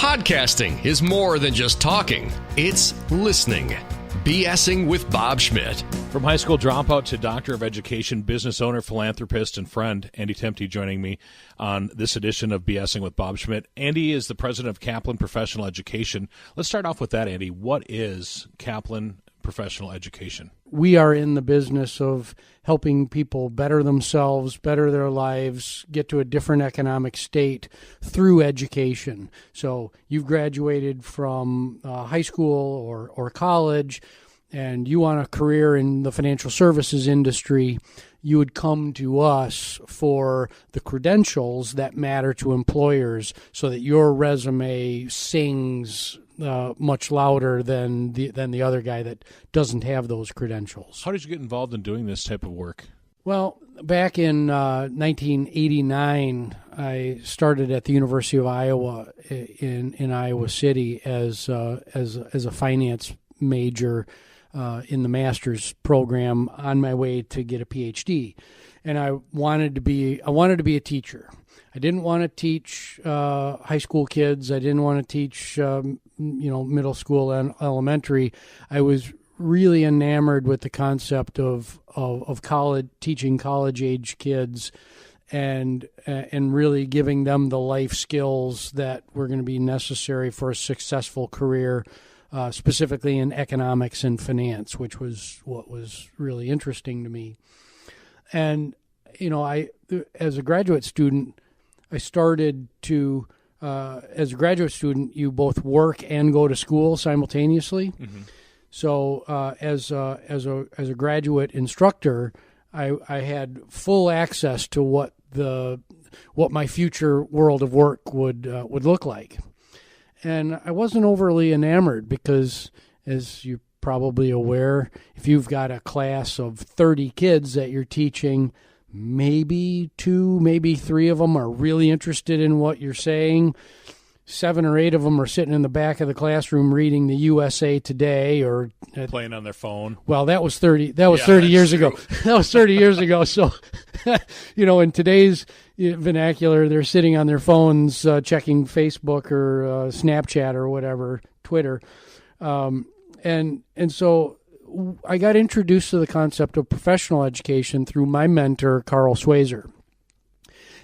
Podcasting is more than just talking. It's listening. BSing with Bob Schmidt. From high school dropout to doctor of education, business owner, philanthropist, and friend, Andy Temte joining me on this edition of BSing with Bob Schmidt. Andy is the president of Kaplan Professional Education. Let's start off with that, Andy. What is Kaplan Professional Education? We are in the business of helping people better themselves, better their lives, get to a different economic state through education. So you've graduated from high school or college, and you want a career in the financial services industry, you would come to us for the credentials that matter to employers so that your resume sings much louder than the other guy that doesn't have those credentials. How did you get involved in doing this type of work? Well, back in 1989, I started at the University of Iowa in Iowa City as a finance major in the master's program on my way to get a PhD, and I wanted to be a teacher. I didn't want to teach high school kids. I didn't want to teach middle school and elementary. I was really enamored with the concept of college, teaching college age kids, and really giving them the life skills that were going to be necessary for a successful career, specifically in economics and finance, which was what was really interesting to me. And as a graduate student, I started to, as a graduate student, you both work and go to school simultaneously. Mm-hmm. So as a graduate instructor, I had full access to what my future world of work would look like, and I wasn't overly enamored because, as you're probably aware, if you've got a class of 30 kids that you're teaching, maybe 2, maybe 3 of them are really interested in what you're saying. 7 or 8 of them are sitting in the back of the classroom reading the USA Today or playing on their phone. Well, that was 30 years ago. That was 30 years ago. So, in today's vernacular, they're sitting on their phones checking Facebook or Snapchat or whatever, Twitter. And so I got introduced to the concept of professional education through my mentor, Carl Swayzer.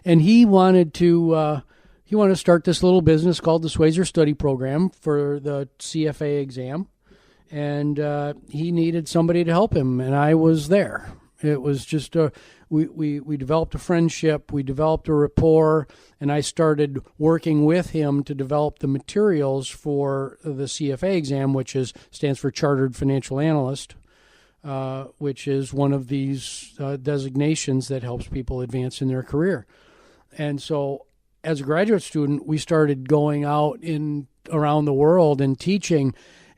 And he wanted to start this little business called the Swayzer Study Program for the CFA exam. And he needed somebody to help him, and I was there. It was just we developed a friendship, we developed a rapport, and I started working with him to develop the materials for the CFA exam, which stands for Chartered Financial Analyst, which is one of these designations that helps people advance in their career. And so as a graduate student, we started going out around the world and teaching,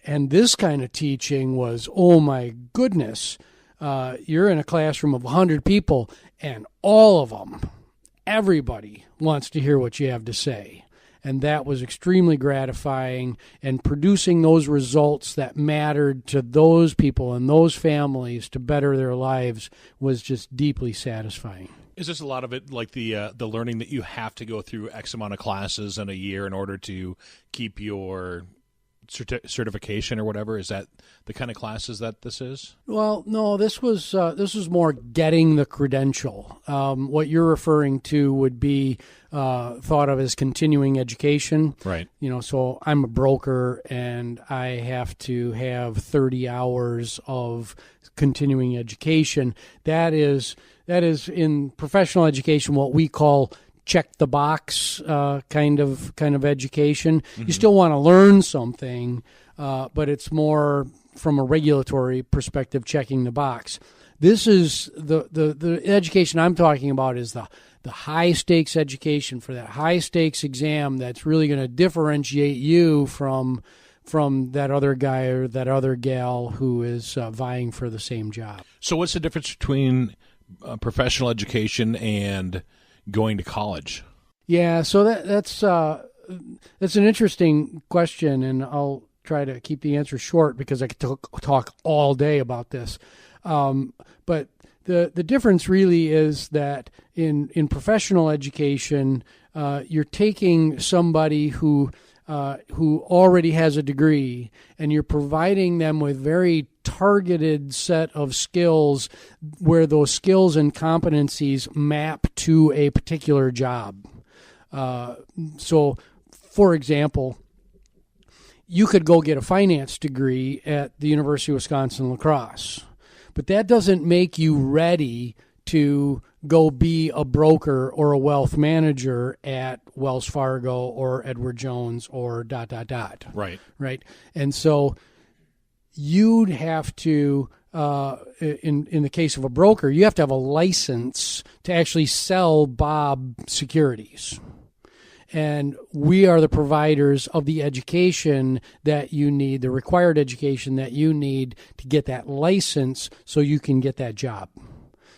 and this kind of teaching was, oh my goodness, you're in a classroom of 100 people, and all of them, everybody wants to hear what you have to say. And that was extremely gratifying, and producing those results that mattered to those people and those families to better their lives was just deeply satisfying. Is this a lot of it like the learning that you have to go through X amount of classes in a year in order to keep your certification or whatever? Is that the kind of classes that this is? Well, no, this was more getting the credential. What you're referring to would be thought of as continuing education. Right. So I'm a broker, and I have to have 30 hours of continuing education. That is in professional education what we call check the box kind of education. Mm-hmm. You still want to learn something, but it's more from a regulatory perspective, checking the box. This is the education I'm talking about is the high stakes education for that high stakes exam that's really going to differentiate you from that other guy or that other gal who is vying for the same job. So what's the difference between professional education and going to college? Yeah, so that's an interesting question, and I'll try to keep the answer short because I could talk all day about this. But the difference really is that in professional education, you're taking somebody who who already has a degree, and you're providing them with very targeted set of skills where those skills and competencies map to a particular job. So, for example, you could go get a finance degree at the University of Wisconsin-La Crosse, but that doesn't make you ready to go be a broker or a wealth manager at Wells Fargo or Edward Jones or ... Right. Right. And so you'd have to, in the case of a broker, you have to have a license to actually sell Bob securities. And we are the providers of the education that you need, the required education that you need to get that license so you can get that job.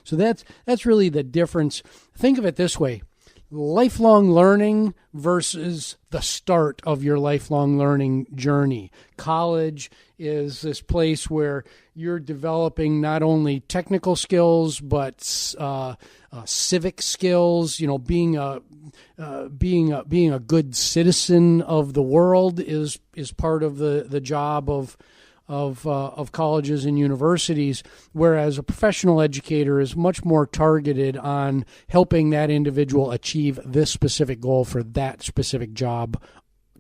So that's really the difference. Think of it this way: lifelong learning versus the start of your lifelong learning journey. College is this place where you're developing not only technical skills but civic skills. Being a good citizen of the world is part of the job of colleges and universities, whereas a professional educator is much more targeted on helping that individual achieve this specific goal for that specific job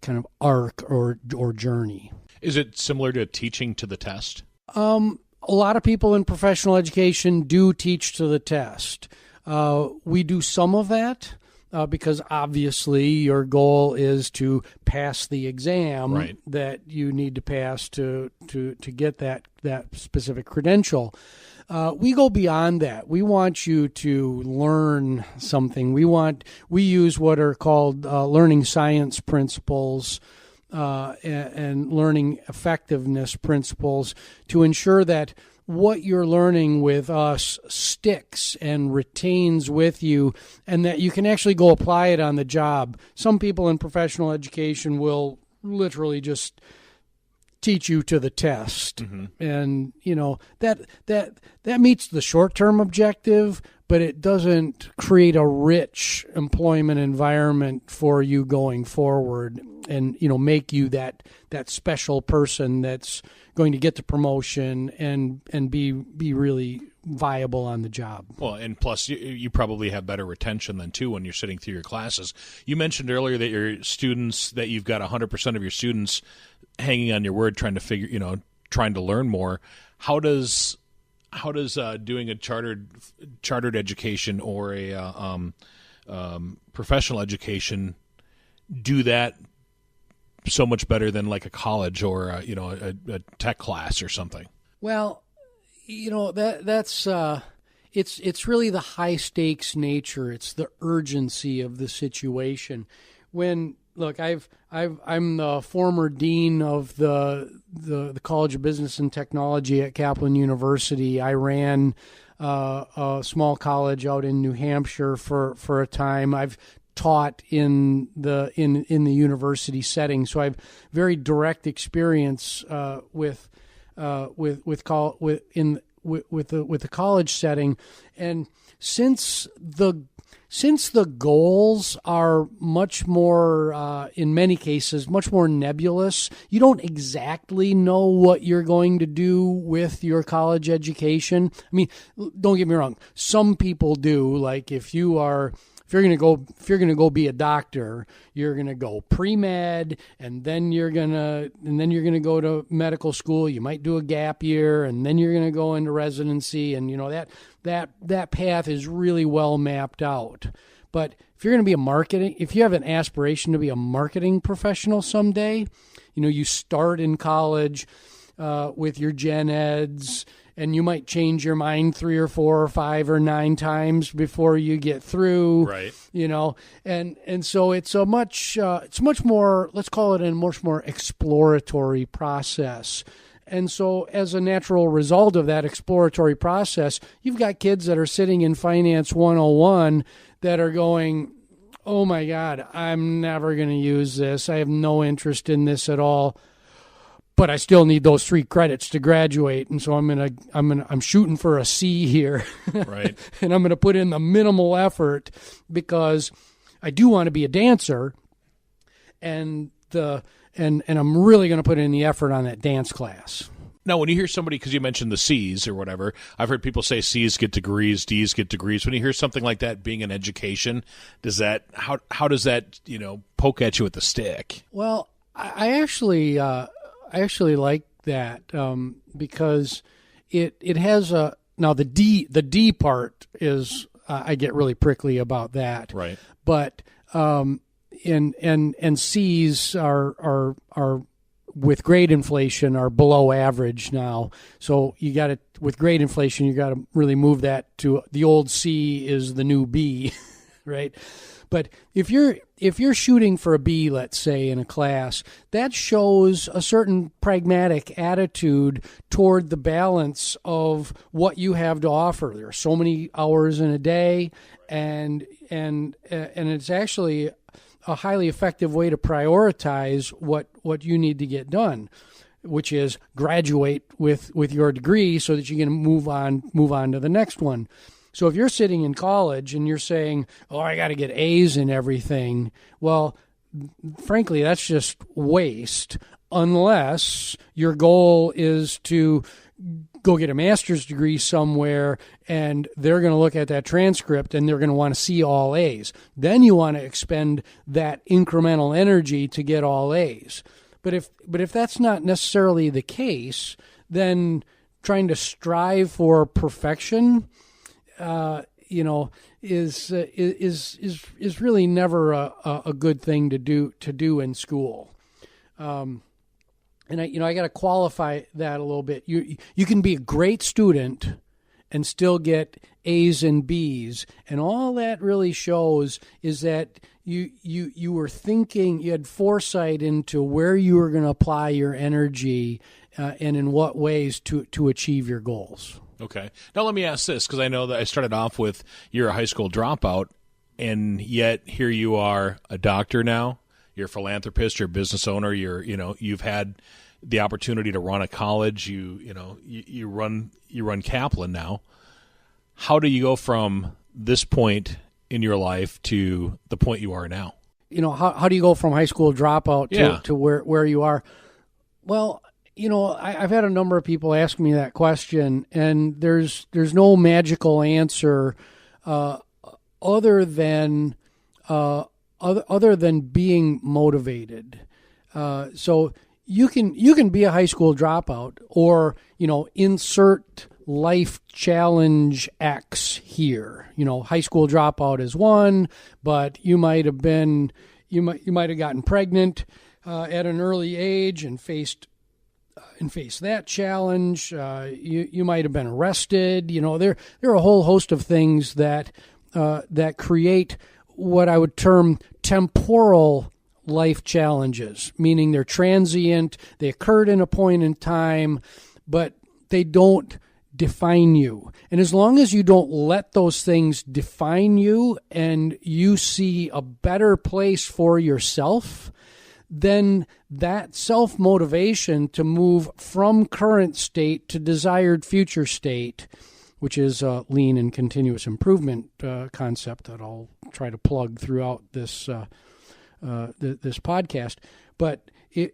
kind of arc or journey. Is it similar to teaching to the test? A lot of people in professional education do teach to the test. We do some of that. Because obviously your goal is to pass the exam right. that you need to pass to get that specific credential. We go beyond that. We want you to learn something. We use what are called learning science principles and learning effectiveness principles to ensure that what you're learning with us sticks and retains with you, and that you can actually go apply it on the job. Some people in professional education will literally just teach you to the test. Mm-hmm. And, that meets the short-term objective, but it doesn't create a rich employment environment for you going forward and, make you that special person that's going to get the promotion and be really viable on the job. Well, and plus you probably have better retention than too when you're sitting through your classes. You mentioned earlier that your students, that you've got 100% of your students hanging on your word, trying to learn more. How does doing a chartered education or a professional education do that so much better than like a college or a tech class or something? Well, that's it's really the high stakes nature. It's the urgency of the situation. I'm the former dean of the College of Business and Technology at Kaplan University. I ran a small college out in New Hampshire for a time. I've taught in the university setting, so I have very direct experience with the college setting. And since the goals are much more, in many cases, much more nebulous, you don't exactly know what you're going to do with your college education. I mean, don't get me wrong. Some people do. Like if you're going to go be a doctor, you're going to go pre-med, and then you're going to go to medical school. You might do a gap year, and then you're going to go into residency, and that path is really well mapped out. But if you're going to be if you have an aspiration to be a marketing professional someday, you start in college with your gen eds, and you might change your mind 3 or 4 or 5 or 9 times before you get through. Right. And so it's much more, let's call it a much more exploratory process. And so as a natural result of that exploratory process, you've got kids that are sitting in Finance 101 that are going, oh my God, I'm never going to use this. I have no interest in this at all. But I still need those 3 credits to graduate, and so I'm shooting for a C here, right? And I'm going to put in the minimal effort because I do want to be a dancer, and and I'm really going to put in the effort on that dance class. Now, when you hear somebody, because you mentioned the C's or whatever, I've heard people say C's get degrees, D's get degrees. When you hear something like that being in education, how does that poke at you with the stick? Well, I actually like that because it has now the D part is I get really prickly about that, right? But and C's are with grade inflation are below average now. So with grade inflation, you got to really move that to the old C is the new B, right? But if you're shooting for a B, let's say, in a class, that shows a certain pragmatic attitude toward the balance of what you have to offer. There are so many hours in a day, and it's actually a highly effective way to prioritize what you need to get done, which is graduate with your degree so that you can move on to the next one. So if you're sitting in college and you're saying, "Oh, I got to get A's in everything," well, frankly, that's just waste unless your goal is to go get a master's degree somewhere and they're going to look at that transcript and they're going to want to see all A's. Then you want to expend that incremental energy to get all A's. But if that's not necessarily the case, then trying to strive for perfection, is really never a good thing to do in school. And I got to qualify that a little bit. You can be a great student and still get A's and B's, and all that really shows is that you were thinking, you had foresight into where you were going to apply your energy and in what ways to achieve your goals. Okay. Now let me ask this, because I know that I started off with you're a high school dropout, and yet here you are a doctor now. You're a philanthropist. You're a business owner. You've had the opportunity to run a college. You run Kaplan now. How do you go from this point in your life to the point you are now? How do you go from high school dropout to where you are? Well, I've had a number of people ask me that question, and there's no magical answer other than being motivated. So you can be a high school dropout, or insert life challenge X here. High school dropout is one, but you might have gotten pregnant at an early age and faced that challenge. You might have been arrested. There are a whole host of things that create what I would term temporal life challenges, meaning they're transient, they occurred in a point in time, but they don't define you. And as long as you don't let those things define you and you see a better place for yourself, then that self-motivation to move from current state to desired future state, which is a lean and continuous improvement concept that I'll try to plug throughout this this podcast. But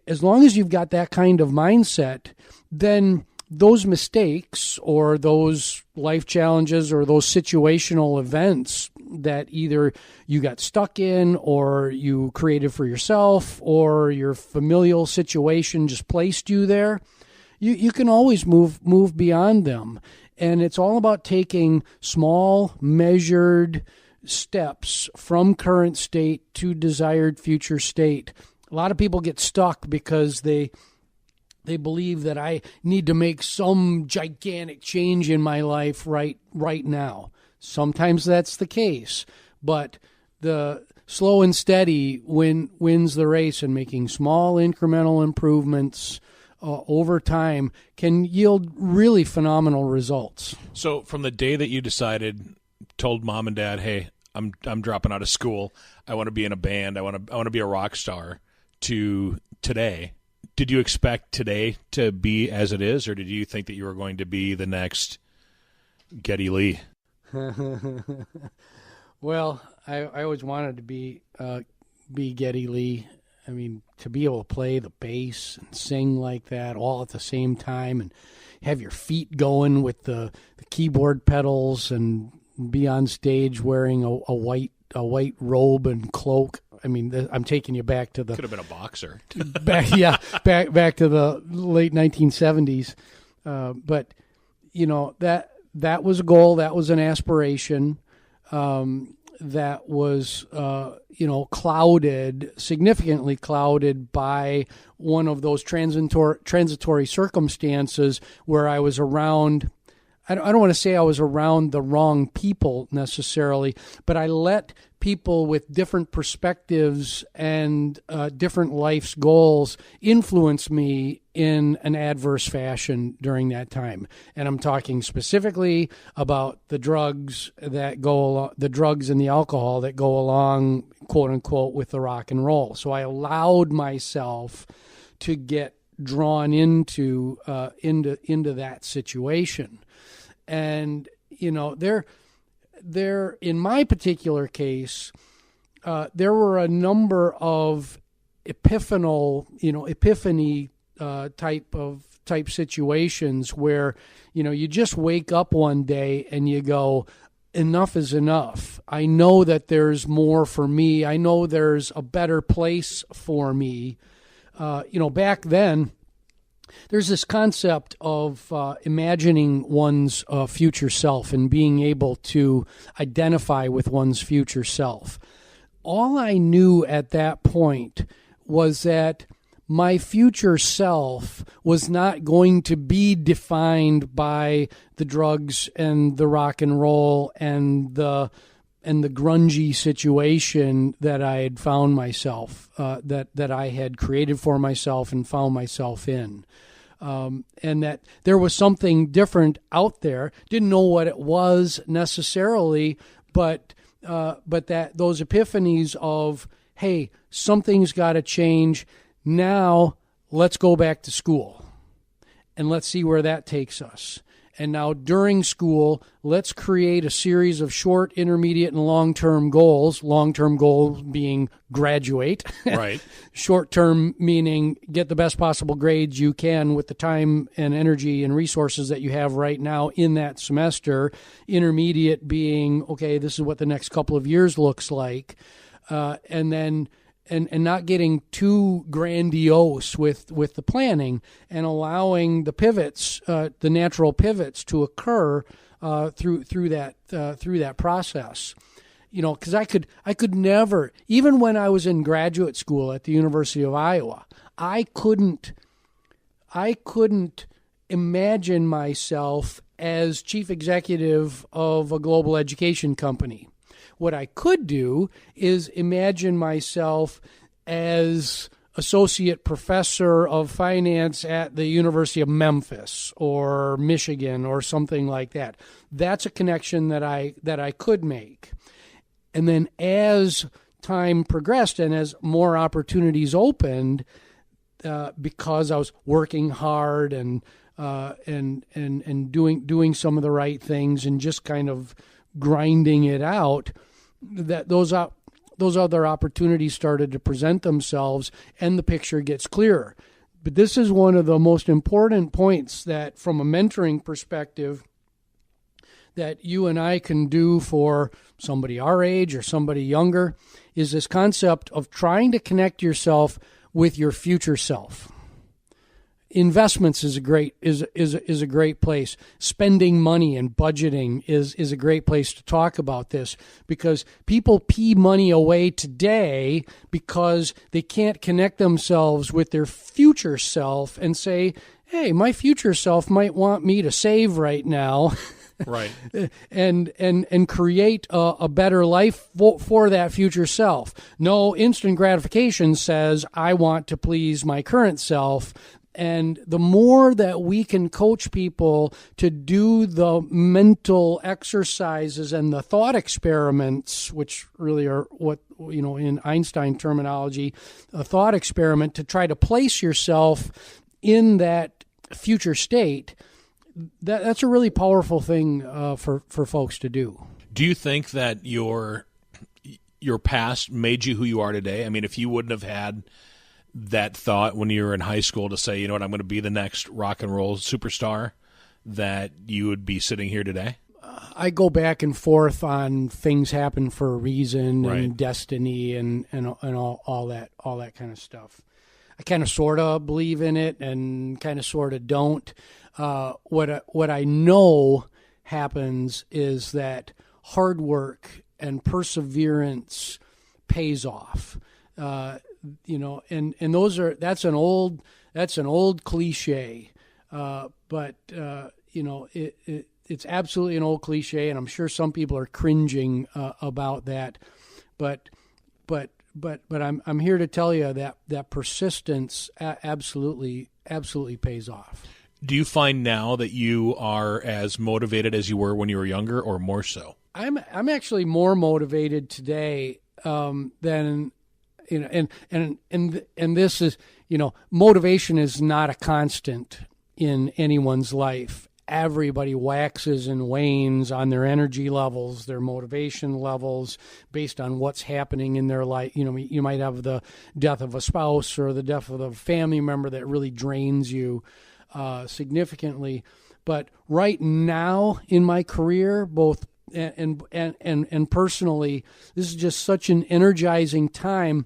as long as you've got that kind of mindset, then those mistakes or those life challenges or those situational events that either you got stuck in or you created for yourself or your familial situation just placed you there, you can always move beyond them. And it's all about taking small, measured steps from current state to desired future state. A lot of people get stuck because they believe that I need to make some gigantic change in my life right now. Sometimes that's the case, but the slow and steady wins the race, and making small incremental improvements over time can yield really phenomenal results. So from the day that you told mom and dad, "Hey, I'm dropping out of school. I want to be in a band. I want to be a rock star," to today, did you expect today to be as it is, or did you think that you were going to be the next Geddy Lee? Well, I always wanted to be Geddy Lee. I mean, to be able to play the bass and sing like that all at the same time and have your feet going with the keyboard pedals and be on stage wearing a white robe and cloak. I mean, I'm taking you back to the... Could have been a boxer. back to the late 1970s. But, that was a goal. That was an aspiration. That was, significantly clouded by one of those transitory circumstances where I was around, I don't want to say I was around the wrong people necessarily, but I let people with different perspectives and different life's goals influence me in an adverse fashion during that time. And I'm talking specifically about the drugs and the alcohol that go along, quote unquote, with the rock and roll. So I allowed myself to get drawn into that situation. And, there in my particular case, there were a number of epiphany type situations where, you just wake up one day and you go, enough is enough. I know that there's more for me. I know there's a better place for me. Back then, there's this concept of imagining one's future self and being able to identify with one's future self. All I knew at that point was that my future self was not going to be defined by the drugs and the rock and roll and the grungy situation that I had found myself, that I had created for myself and found myself in. And that there was something different out there. Didn't know what it was necessarily, but that those epiphanies of, hey, something's got to change. Now let's go back to school and let's see where that takes us. And now during school, let's create a series of short, intermediate, and long-term goals. Long-term goal being graduate. Right. Short-term meaning get the best possible grades you can with the time and energy and resources that you have right now in that semester. Intermediate being, okay, this is what the next couple of years looks like. And then... And not getting too grandiose with the planning and allowing the pivots, the natural pivots, to occur through that process. Because I could never, even when I was in graduate school at the University of Iowa, I couldn't imagine myself as chief executive of a global education company. What I could do is imagine myself as associate professor of finance at the University of Memphis or Michigan or something like that. That's a connection that I could make. And then as time progressed and as more opportunities opened, because I was working hard and doing some of the right things and just kind of grinding it out, that those other opportunities started to present themselves and the picture gets clearer. But this is one of the most important points that, from a mentoring perspective, that you and I can do for somebody our age or somebody younger, is this concept of trying to connect yourself with your future self. Investments is a great place. Spending money and budgeting is a great place to talk about this, because people pee money away today because they can't connect themselves with their future self and say, hey, my future self might want me to save right now. Right. and create a better life for that future self. No instant gratification says I want to please my current self. And the more that we can coach people to do the mental exercises and the thought experiments, which really are what, in Einstein terminology, a thought experiment to try to place yourself in that future state, that's a really powerful thing for folks to do. Do you think that your past made you who you are today? I mean, if you wouldn't have had that thought when you were in high school to say, you know what, I'm going to be the next rock and roll superstar, that you would be sitting here today? I go back and forth on things happen for a reason, Right. and destiny and all that kind of stuff. I kind of sort of believe in it and kind of sort of don't. What I know happens is that hard work and perseverance pays off. And that's an old cliche, but it's absolutely an old cliche, and I'm sure some people are cringing about that. But I'm here to tell you that persistence absolutely pays off. Do you find now that you are as motivated as you were when you were younger, or more so? I'm actually more motivated today than and this is, motivation is not a constant in anyone's life. Everybody waxes and wanes on their energy levels, their motivation levels, based on what's happening in their life. You might have the death of a spouse or the death of a family member that really drains you significantly. But right now in my career, both and personally, this is just such an energizing time,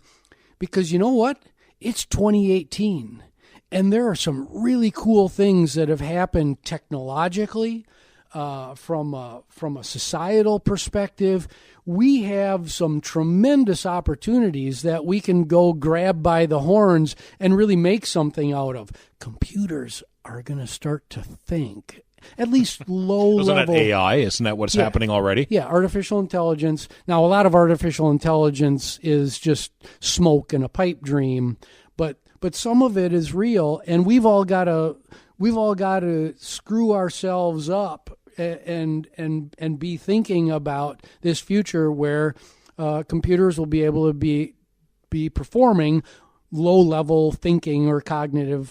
because you know what? It's 2018. And there are some really cool things that have happened technologically, from a societal perspective. We have some tremendous opportunities that we can go grab by the horns and really make something out of. Computers are going to start to think, at least low level. Isn't that AI? Isn't that what's happening already? Yeah, artificial intelligence. Now, a lot of artificial intelligence is just smoke and a pipe dream, but some of it is real, and we've all got to screw ourselves up and be thinking about this future where computers will be able to be performing low-level thinking or cognitive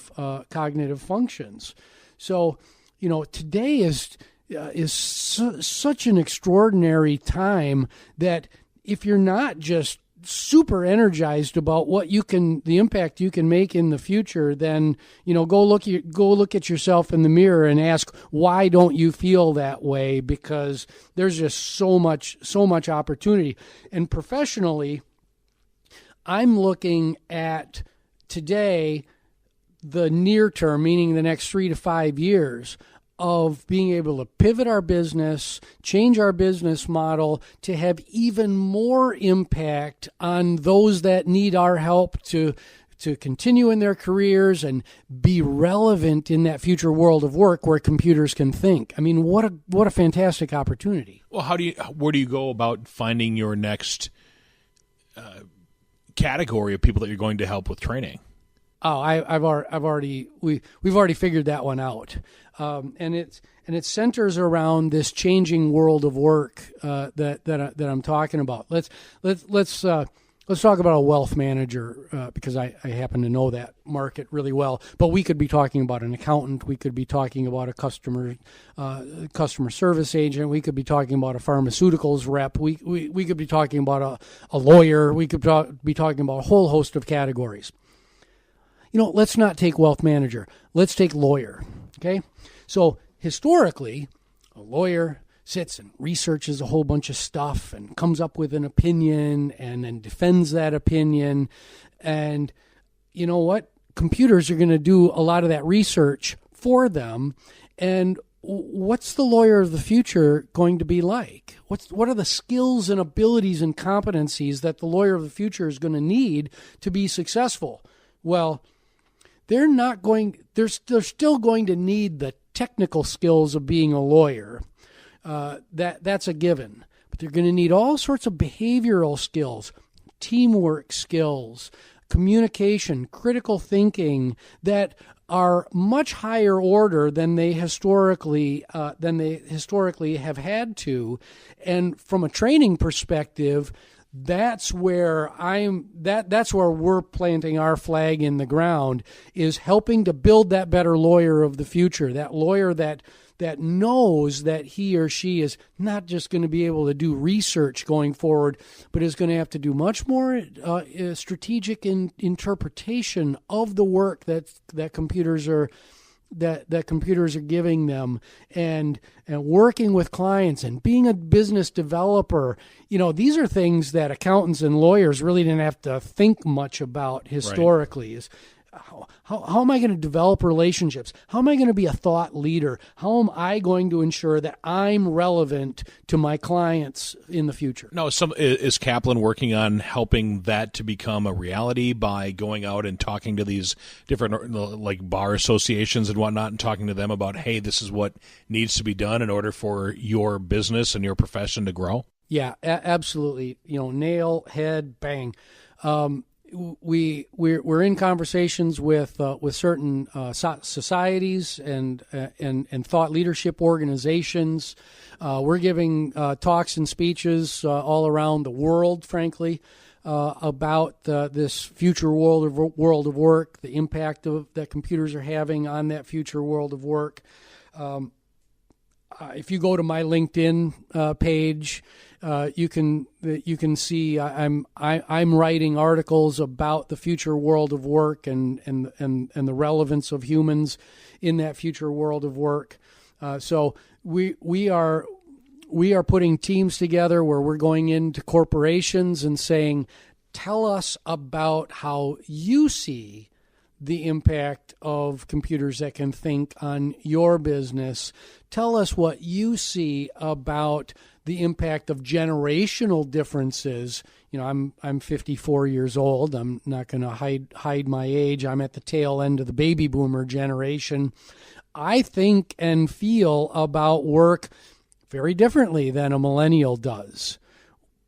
functions. So, today is such an extraordinary time that if you're not just super energized about the impact you can make in the future, then go look at yourself in the mirror and ask, why don't you feel that way? Because there's just so much opportunity. And professionally, I'm looking at today, the near term, meaning the next 3 to 5 years, of being able to pivot our business, change our business model to have even more impact on those that need our help to continue in their careers and be relevant in that future world of work where computers can think. I mean, what a fantastic opportunity. Well, where do you go about finding your next category of people that you're going to help with training? Oh, we've already figured that one out, and it centers around this changing world of work that I'm talking about. Let's talk about a wealth manager, because I happen to know that market really well. But we could be talking about an accountant. We could be talking about a customer service agent. We could be talking about a pharmaceuticals rep. We could be talking about a lawyer. We could be talking about a whole host of categories. Let's not take wealth manager. Let's take lawyer, okay? So historically, a lawyer sits and researches a whole bunch of stuff and comes up with an opinion and then defends that opinion. And you know what? Computers are going to do a lot of that research for them. And what's the lawyer of the future going to be like? What are the skills and abilities and competencies that the lawyer of the future is going to need to be successful? Well, they're still going to need the technical skills of being a lawyer. That's a given. But they're going to need all sorts of behavioral skills, teamwork skills, communication, critical thinking that are much higher order than they historically have had to. And from a training perspective, that's where we're planting our flag in the ground, is helping to build that better lawyer of the future, that lawyer that that knows that he or she is not just going to be able to do research going forward, but is going to have to do much more strategic interpretation of the work that computers are giving them, and working with clients and being a business developer. These are things that accountants and lawyers really didn't have to think much about historically. Right. Is how am I going to develop relationships? How am I going to be a thought leader? How am I going to ensure that I'm relevant to my clients in the future? Now, is Kaplan working on helping that to become a reality by going out and talking to these different like bar associations and whatnot, and talking to them about, hey, this is what needs to be done in order for your business and your profession to grow? Yeah, absolutely. Nail, head, bang. We're in conversations with certain societies and thought leadership organizations. We're giving talks and speeches all around the world, frankly, about this future world of work, the impact that computers are having on that future world of work. If you go to my LinkedIn page, you can see I'm writing articles about the future world of work and the relevance of humans in that future world of work. So we are putting teams together where we're going into corporations and saying, tell us about how you see the impact of computers that can think on your business. Tell us what you see about the impact of generational differences. I'm 54 years old. I'm not going to hide my age. I'm at the tail end of the baby boomer generation. I think and feel about work very differently than a millennial does.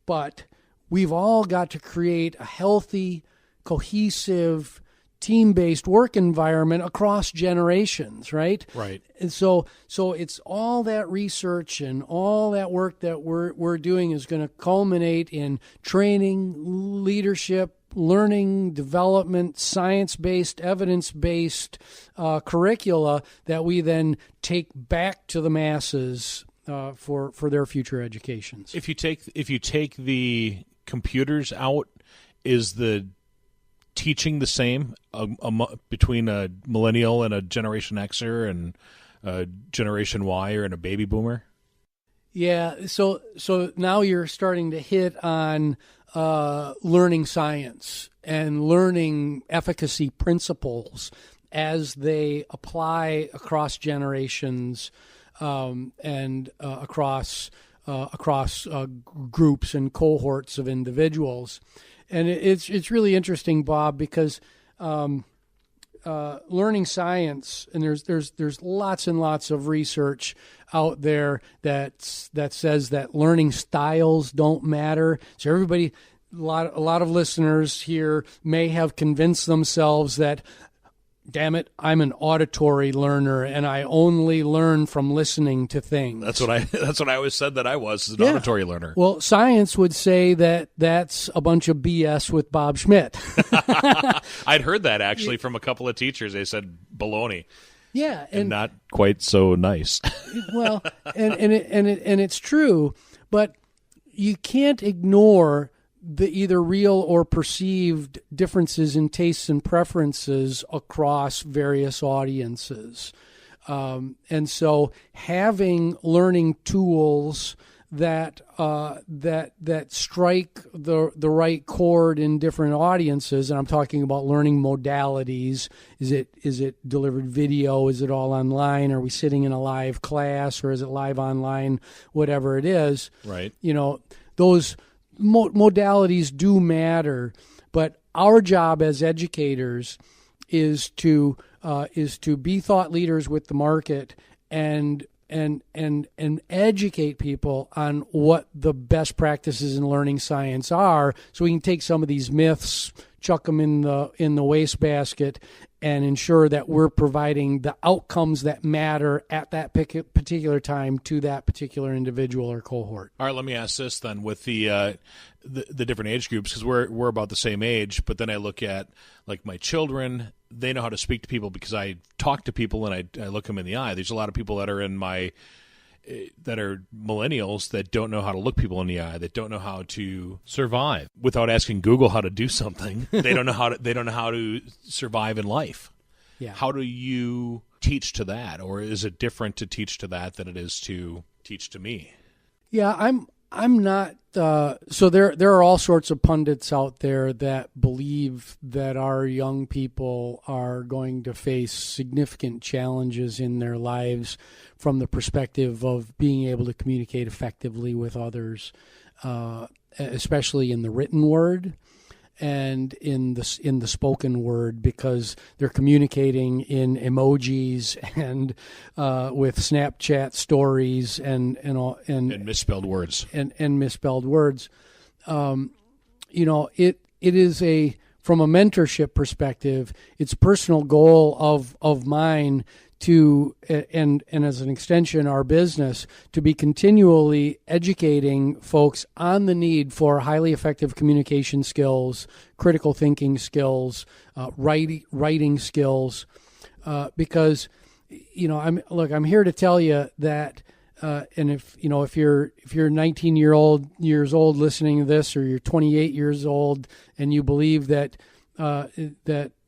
But we've all got to create a healthy, cohesive, team-based work environment across generations, right? Right. And so it's all that research and all that work that we're doing is going to culminate in training, leadership, learning, development, science-based, evidence-based curricula that we then take back to the masses for their future educations. If you take the computers out, is the teaching the same between a millennial and a Generation Xer and a Generation Yer and a baby boomer? Yeah, so now you're starting to hit on learning science and learning efficacy principles as they apply across generations and across groups and cohorts of individuals. And it's really interesting, Bob, because learning science, and there's lots and lots of research out there that says that learning styles don't matter. So everybody, a lot of listeners here may have convinced themselves that, damn it, I'm an auditory learner and I only learn from listening to things. That's what I always said that I was, an auditory learner. Well, science would say that that's a bunch of BS with Bob Schmidt. I'd heard that actually from a couple of teachers. They said baloney. Yeah, and not quite so nice. Well, and it's true, but you can't ignore the either real or perceived differences in tastes and preferences across various audiences. And so having learning tools that strike the right chord in different audiences, and I'm talking about learning modalities. Is it delivered video? Is it all online? Are we sitting in a live class, or is it live online? Whatever it is, right? Those modalities do matter, but our job as educators is to be thought leaders with the market and educate people on what the best practices in learning science are, so we can take some of these myths, chuck them in the wastebasket, and ensure that we're providing the outcomes that matter at that particular time to that particular individual or cohort. All right, let me ask this then with the different age groups, because we're about the same age, but then I look at like my children they know how to speak to people because I talk to people and I look them in the eye. There's a lot of people that are that are millennials that don't know how to look people in the eye, that don't know how to survive without asking Google how to do something. They don't know how to survive in life. Yeah. How do you teach to that, or is it different to teach to that than it is to teach to me? Yeah, I'm not. So there are all sorts of pundits out there that believe that our young people are going to face significant challenges in their lives from the perspective of being able to communicate effectively with others, especially in the written word and in the spoken word, because they're communicating in emojis and with Snapchat stories and misspelled words and misspelled words. It is from a mentorship perspective, it's a personal goal of mine to, and as an extension, our business, to be continually educating folks on the need for highly effective communication skills, critical thinking skills, writing skills, because, I'm here to tell you that, and if you're 19 years old listening to this, or you're 28 years old and you believe that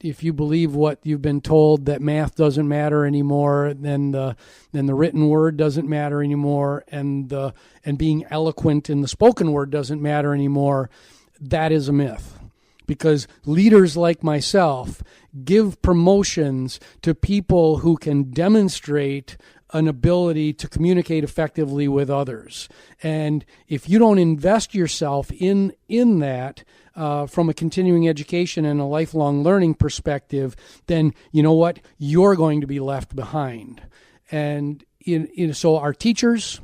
if you believe what you've been told, that math doesn't matter anymore, then the written word doesn't matter anymore, and being eloquent in the spoken word doesn't matter anymore, that is a myth. Because leaders like myself give promotions to people who can demonstrate an ability to communicate effectively with others. And if you don't invest yourself in that, from a continuing education and a lifelong learning perspective, then you know what? You're going to be left behind. And so our teachers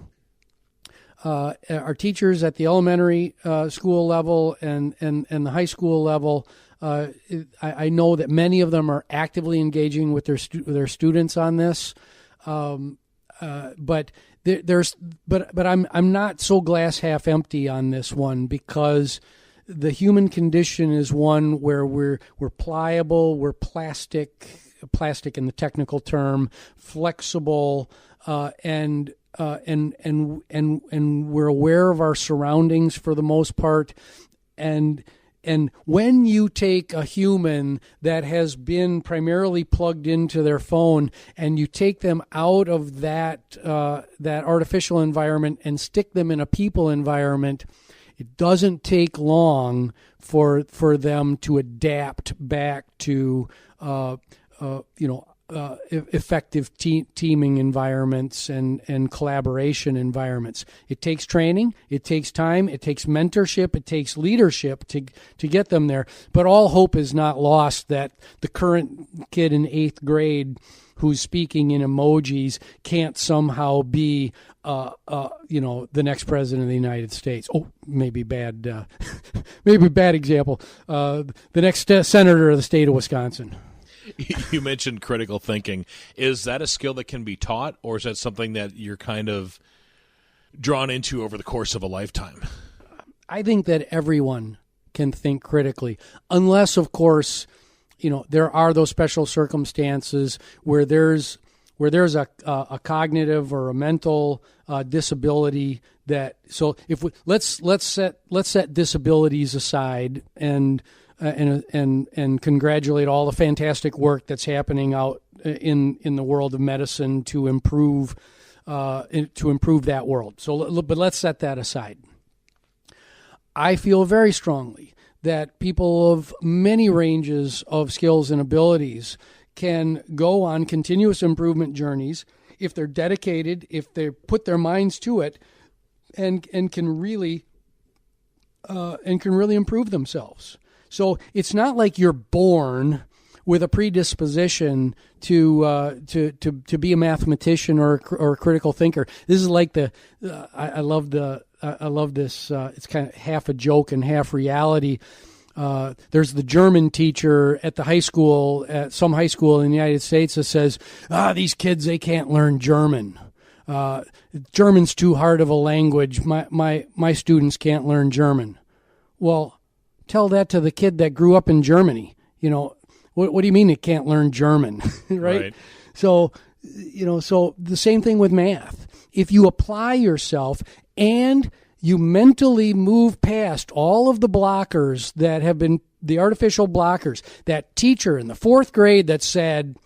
at the elementary school level and the high school level, I know that many of them are actively engaging with their students on this. But I'm not so glass half empty on this one, because the human condition is one where we're pliable, we're plastic in the technical term, flexible, and we're aware of our surroundings for the most part. And when you take a human that has been primarily plugged into their phone and you take them out of that artificial environment and stick them in a people environment, it doesn't take long for them to adapt back to effective teaming environments and collaboration environments. It takes training, it takes time, it takes mentorship, it takes leadership to get them there. But all hope is not lost that the current kid in 8th grade who's speaking in emojis can't somehow be the next president of the United States. Oh, maybe bad example. The next senator of the state of Wisconsin. You mentioned critical thinking. Is that a skill that can be taught, or is that something that you're kind of drawn into over the course of a lifetime? I think that everyone can think critically, unless, of course, there are those special circumstances where there's a cognitive or a mental disability. So if let's set disabilities aside and congratulate all the fantastic work that's happening out in the world of medicine to improve that world. But let's set that aside. I feel very strongly that people of many ranges of skills and abilities can go on continuous improvement journeys if they're dedicated, if they put their minds to it, and can really improve themselves. So it's not like you're born with a predisposition to be a mathematician or a critical thinker. This is like I love this. It's kind of half a joke and half reality. There's the German teacher at some high school in the United States that says, these kids, they can't learn German. German's too hard of a language. My students can't learn German. Well, tell that to the kid that grew up in Germany. What do you mean it can't learn German, right? So, so the same thing with math. If you apply yourself and you mentally move past all of the blockers that have been the artificial blockers, that teacher in the 4th grade that said,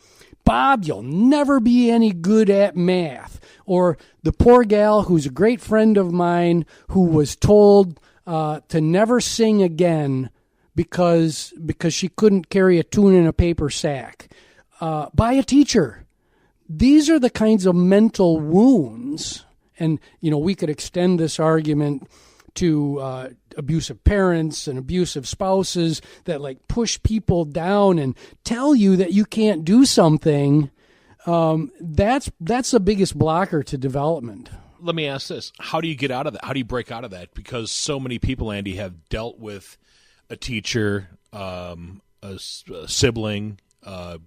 Bob, you'll never be any good at math. Or the poor gal who's a great friend of mine who was told to never sing again because she couldn't carry a tune in a paper sack by a teacher. These are the kinds of mental wounds. And, we could extend this argument to abusive parents and abusive spouses that push people down and tell you that you can't do something. That's the biggest blocker to development. Let me ask this. How do you get out of that? How do you break out of that? Because so many people, Andy, have dealt with a teacher, a sibling, a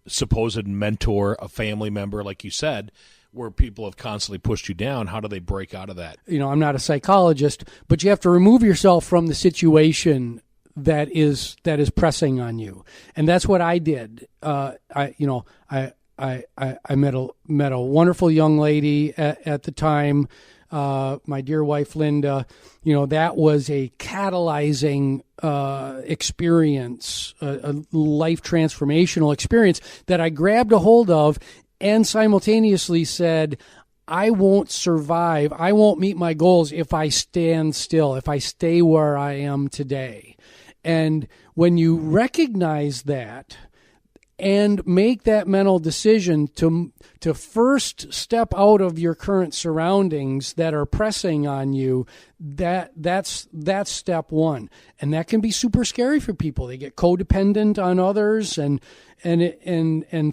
supposed mentor, a family member, like you said, where people have constantly pushed you down. How do they break out of that? I'm not a psychologist, but you have to remove yourself from the situation that is pressing on you, and that's what I did. I met a wonderful young lady at the time. My dear wife Linda. That was a catalyzing experience, a life transformational experience that I grabbed a hold of. And simultaneously said, I won't survive, I won't meet my goals if I stand still, if I stay where I am today. And when you recognize that and make that mental decision to first step out of your current surroundings that are pressing on you, that's step one. And that can be super scary for people. They get codependent on others and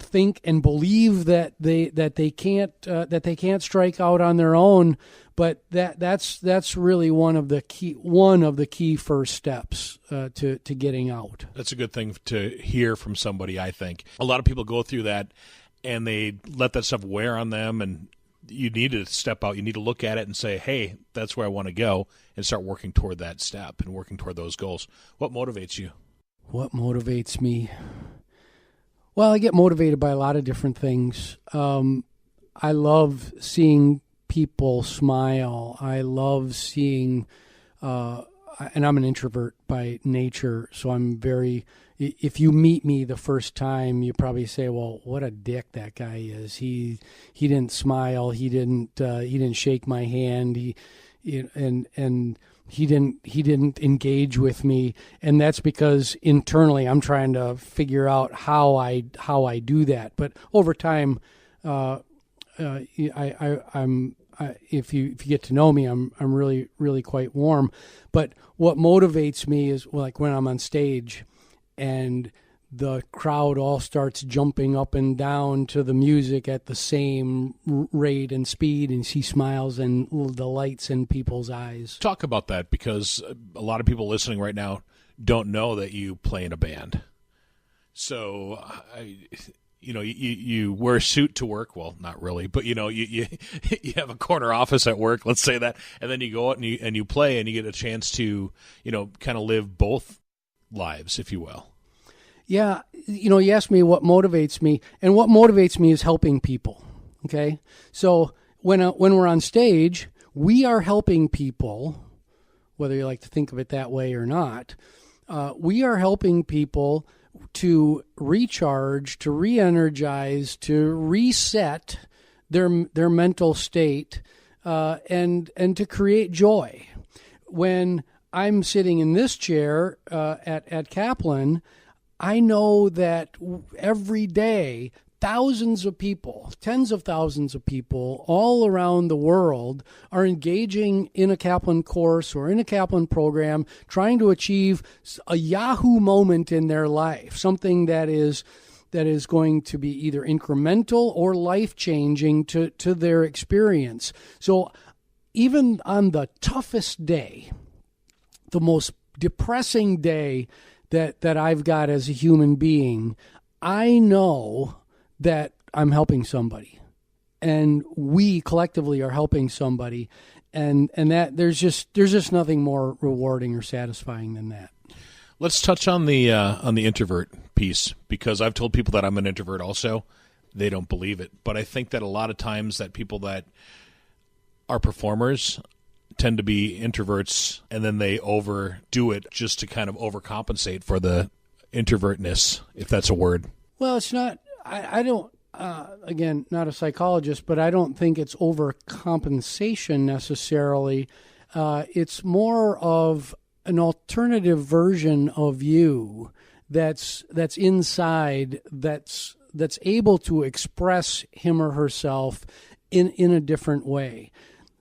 think and believe that they can't strike out on their own. But that's really one of the key first steps to getting out. That's a good thing to hear from somebody. I think a lot of people go through that and they let that stuff wear on them, and you need to step out. You need to look at it and say, hey, that's where I want to go, and start working toward that step and working toward those goals. What motivates you? What motivates me? Well, I get motivated by a lot of different things. I love seeing people smile. I love seeing, and I'm an introvert by nature, so I'm very, if you meet me the first time, you probably say, well, what a dick that guy is. He didn't smile. He didn't shake my hand. He didn't engage with me, and that's because internally I'm trying to figure out how I do that. But over time, if you get to know me, I'm really, really quite warm. But what motivates me is like when I'm on stage and the crowd all starts jumping up and down to the music at the same rate and speed, and she smiles and the lights in people's eyes. Talk about that, because a lot of people listening right now don't know that you play in a band. So, you wear a suit to work. Well, not really, but you have a corner office at work. Let's say that, and then you go out and you play, and you get a chance to kind of live both lives, if you will. Yeah, you asked me what motivates me, and what motivates me is helping people. Okay, so when we're on stage, we are helping people, whether you like to think of it that way or not. We are helping people to recharge, to re-energize, to reset their mental state, and to create joy. When I'm sitting in this chair at Kaplan, I know that every day thousands of people, tens of thousands of people all around the world are engaging in a Kaplan course or in a Kaplan program, trying to achieve a Yahoo moment in their life, something that is going to be either incremental or life-changing to their experience. So even on the toughest day, the most depressing day that I've got as a human being, I know that I'm helping somebody, and we collectively are helping somebody, and that there's just nothing more rewarding or satisfying than that. Let's touch on the introvert piece, because I've told people that I'm an introvert also. They don't believe it. But I think that a lot of times that people that are performers tend to be introverts, and then they overdo it just to kind of overcompensate for the introvertness, if that's a word. Well, it's not. I don't. Again, not a psychologist, but I don't think it's overcompensation necessarily. It's more of an alternative version of you that's inside, that's able to express him or herself in a different way.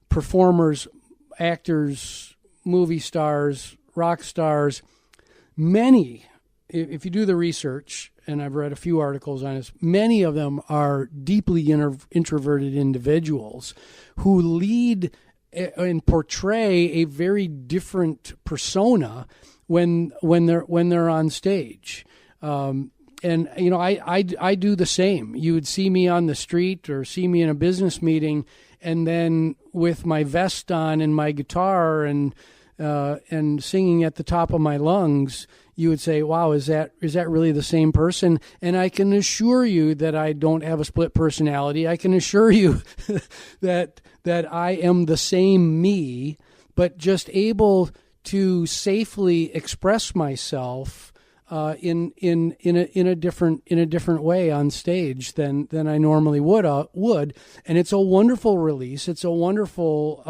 Performers, actors, movie stars, rock stars, many, if you do the research, and I've read a few articles on this, many of them are deeply introverted individuals who lead and portray a very different persona when they're on stage. And I do the same. You would see me on the street or see me in a business meeting, and then with my vest on and my guitar and singing at the top of my lungs, you would say, "Wow, is that really the same person?" And I can assure you that I don't have a split personality. I can assure you that I am the same me, but just able to safely express myself in a different way on stage than I normally would, and it's a wonderful release. It's a wonderful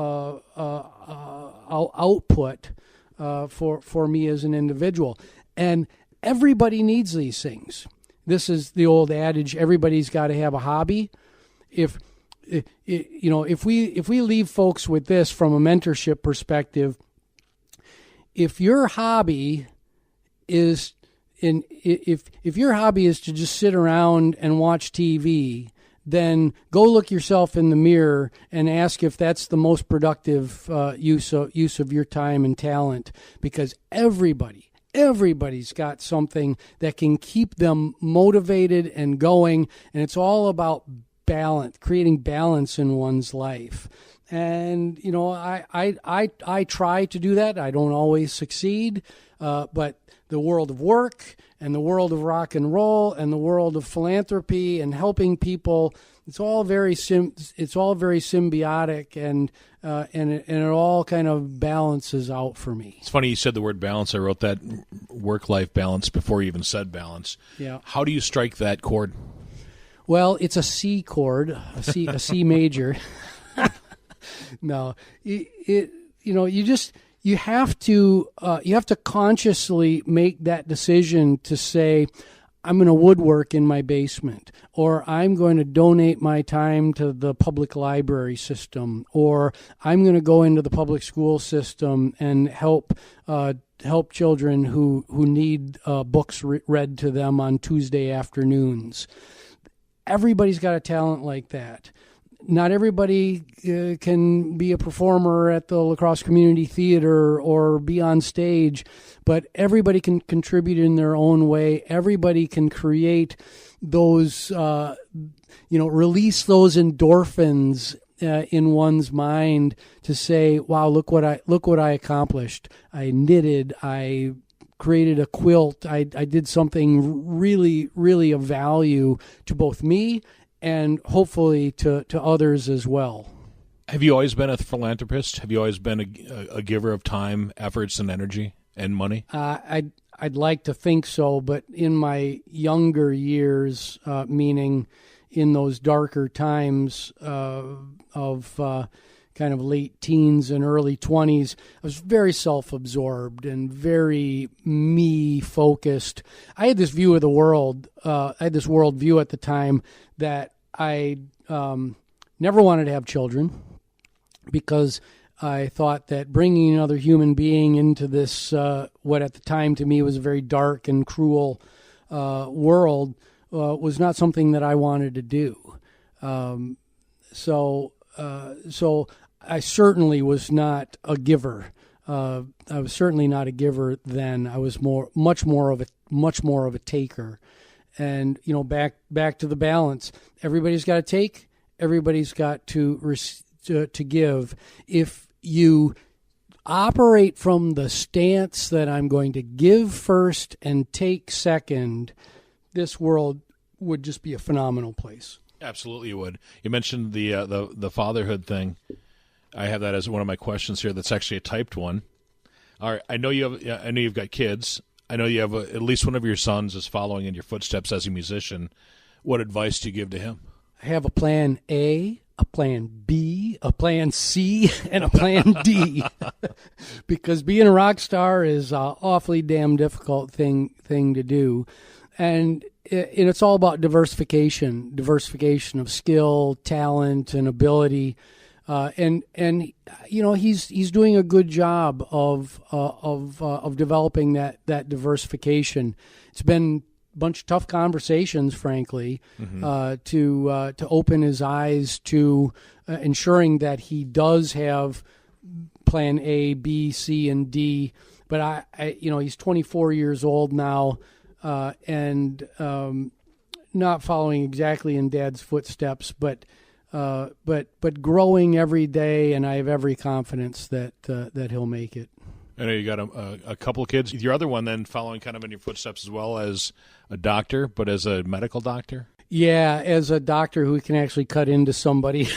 output for me as an individual, and everybody needs these things. This is the old adage: everybody's got to have a hobby. If we leave folks with this from a mentorship perspective, if your hobby is if your hobby is to just sit around and watch TV, then go look yourself in the mirror and ask if that's the most productive use of your time and talent, because everybody's got something that can keep them motivated and going, and it's all about balance, creating balance in one's life. And I try to do that. I don't always succeed, but the world of work and the world of rock and roll and the world of philanthropy and helping people, it's all very symbiotic, and it all kind of balances out for me. It's funny you said the word balance. I wrote that work-life balance before you even said balance. Yeah. How do you strike that chord? Well, it's a C chord, a C major. No, you have to consciously make that decision to say, I'm going to woodwork in my basement, or I'm going to donate my time to the public library system, or I'm going to go into the public school system and help children who need books read to them on Tuesday afternoons. Everybody's got a talent like that. Not everybody can be a performer at the La Crosse Community Theater or be on stage, but everybody can contribute in their own way. Everybody can create those, release those endorphins in one's mind to say, "Wow, look what I accomplished. I knitted. I created a quilt. I did something really, really of value to both me and hopefully to others as well." Have you always been a philanthropist? Have you always been a giver of time, efforts, and energy and money? I'd like to think so, but in my younger years, meaning in those darker times of kind of late teens and early 20s, I was very self-absorbed and very me-focused. I had this view of the world. I had this worldview at the time that I never wanted to have children, because I thought that bringing another human being into this, what at the time to me was a very dark and cruel world, was not something that I wanted to do. So I certainly was not a giver. I was certainly not a giver then. I was much more of a taker. And back to the balance. Everybody's got to take. Everybody's got to give. If you operate from the stance that I'm going to give first and take second, this world would just be a phenomenal place. Absolutely, you would. You mentioned the fatherhood thing. I have that as one of my questions here. That's actually a typed one. All right, I know you've got kids. I know you have at least one of your sons is following in your footsteps as a musician. What advice do you give to him? I have a plan A, a plan B, a plan C, and a plan D. Because being a rock star is an awfully damn difficult thing to do. And it's all about diversification of skill, talent, and ability. And he's doing a good job of developing that diversification. It's been a bunch of tough conversations, frankly, to open his eyes to ensuring that he does have plan A, B, C, and D. But he's 24 years old now, and not following exactly in Dad's footsteps, but growing every day, and I have every confidence that he'll make it. I know you got a couple of kids. Your other one then following kind of in your footsteps as well as a doctor, but as a medical doctor? Yeah, as a doctor who can actually cut into somebody.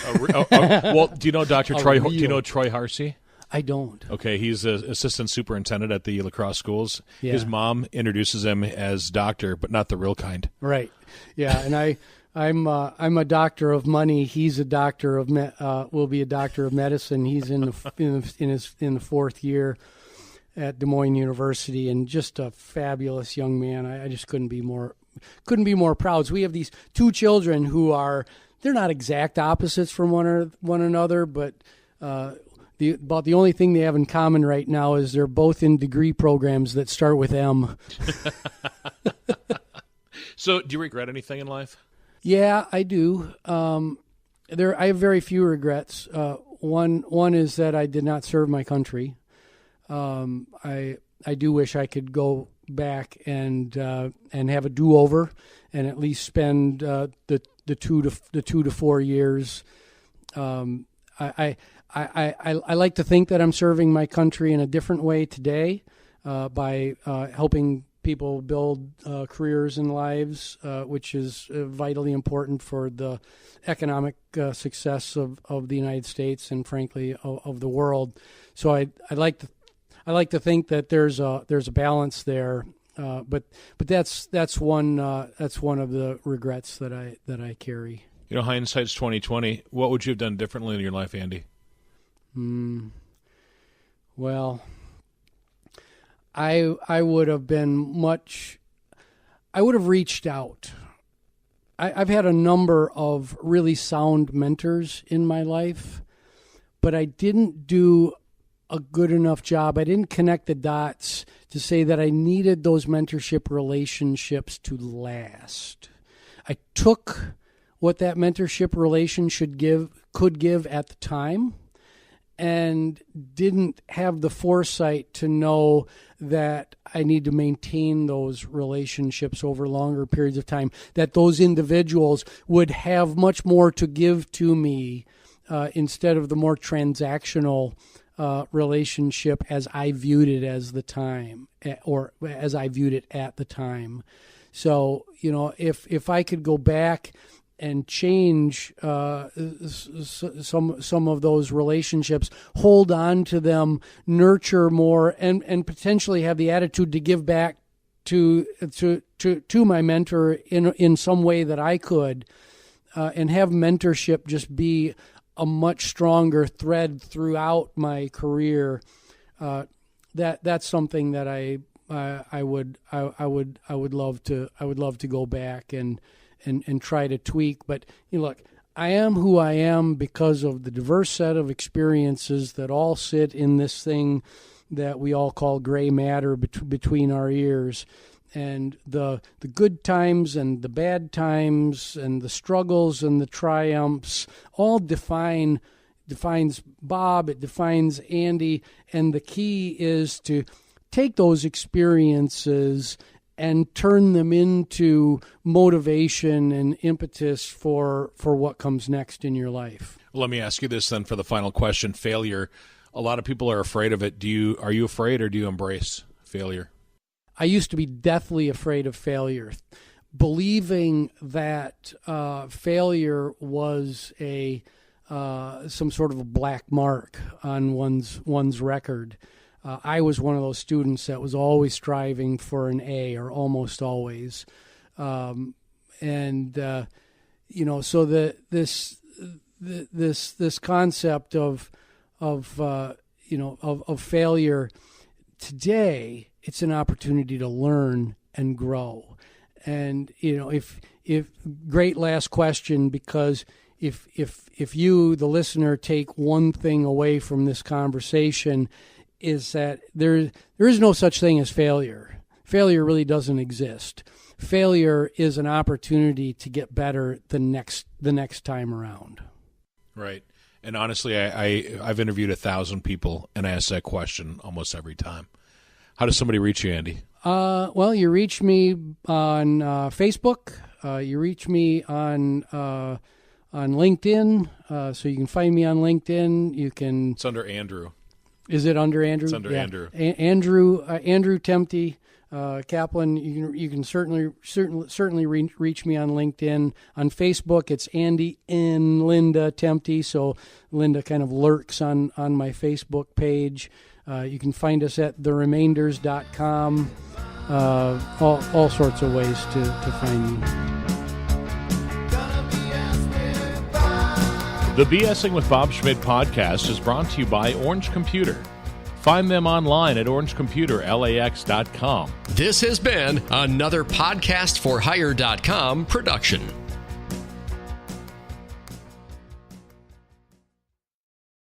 Well, do you know Dr. Troy? Do you know Troy Harsey? I don't. Okay, he's an assistant superintendent at the Lacrosse schools. Yeah. His mom introduces him as doctor, but not the real kind. Right. Yeah, and I'm a doctor of money. He's a doctor of will be a doctor of medicine. He's in the fourth year at Des Moines University, and just a fabulous young man. I just couldn't be more proud. So we have these two children who they're not exact opposites from one another, but about the only thing they have in common right now is they're both in degree programs that start with M. So, do you regret anything in life? Yeah, I do. I have very few regrets. One is that I did not serve my country. I do wish I could go back and have a do-over and at least spend the 2 to 4 years. I like to think that I'm serving my country in a different way today by helping people build careers and lives, which is vitally important for the economic success of the United States and, frankly, of the world. So I like to think that there's a balance there, but that's one of the regrets that I carry. You know, hindsight's 20/20. What would you have done differently in your life, Andy? Well, I would have reached out. I've had a number of really sound mentors in my life, but I didn't do a good enough job. I didn't connect the dots to say that I needed those mentorship relationships to last. I took what that mentorship relation could give at the time, and didn't have the foresight to know that I need to maintain those relationships over longer periods of time, that those individuals would have much more to give to me instead of the more transactional relationship as I viewed it as the time, or as I viewed it at the time. So, if I could go back and change some of those relationships, hold on to them, nurture more, and potentially have the attitude to give back to my mentor in some way that I could, and have mentorship just be a much stronger thread throughout my career. That's something that I would love to go back and try to tweak. But look, I am who I am because of the diverse set of experiences that all sit in this thing that we all call gray matter between our ears. And the good times and the bad times and the struggles and the triumphs all defines Bob, it defines Andy, and the key is to take those experiences and turn them into motivation and impetus for what comes next in your life. Let me ask you this then for the final question. Failure A lot of people are afraid of it. Are you afraid, or do you embrace failure? I used to be deathly afraid of failure, believing that failure was some sort of a black mark on one's record. I was one of those students that was always striving for an A, or almost always, so this concept of failure today, it's an opportunity to learn and grow. And if great last question, because if you, the listener, take one thing away from this conversation, is that there is no such thing as failure. Failure really doesn't exist. Failure is an opportunity to get better the next time around. Right. And honestly, I've interviewed 1,000 people, and I ask that question almost every time. How does somebody reach you, Andy? Well, you reach me on Facebook. You reach me on LinkedIn. So you can find me on LinkedIn. You can. It's under Andrew. Is it under Andrew? It's under Andrew. Andrew Temte, Kaplan. You can certainly reach me on LinkedIn. On Facebook, it's Andy and Linda Temte. So Linda kind of lurks on my Facebook page. You can find us at theremainders.com. All sorts of ways to find me. The BSing with Bob Schmidt podcast is brought to you by Orange Computer. Find them online at orangecomputerlax.com. This has been another podcastforhire.com production.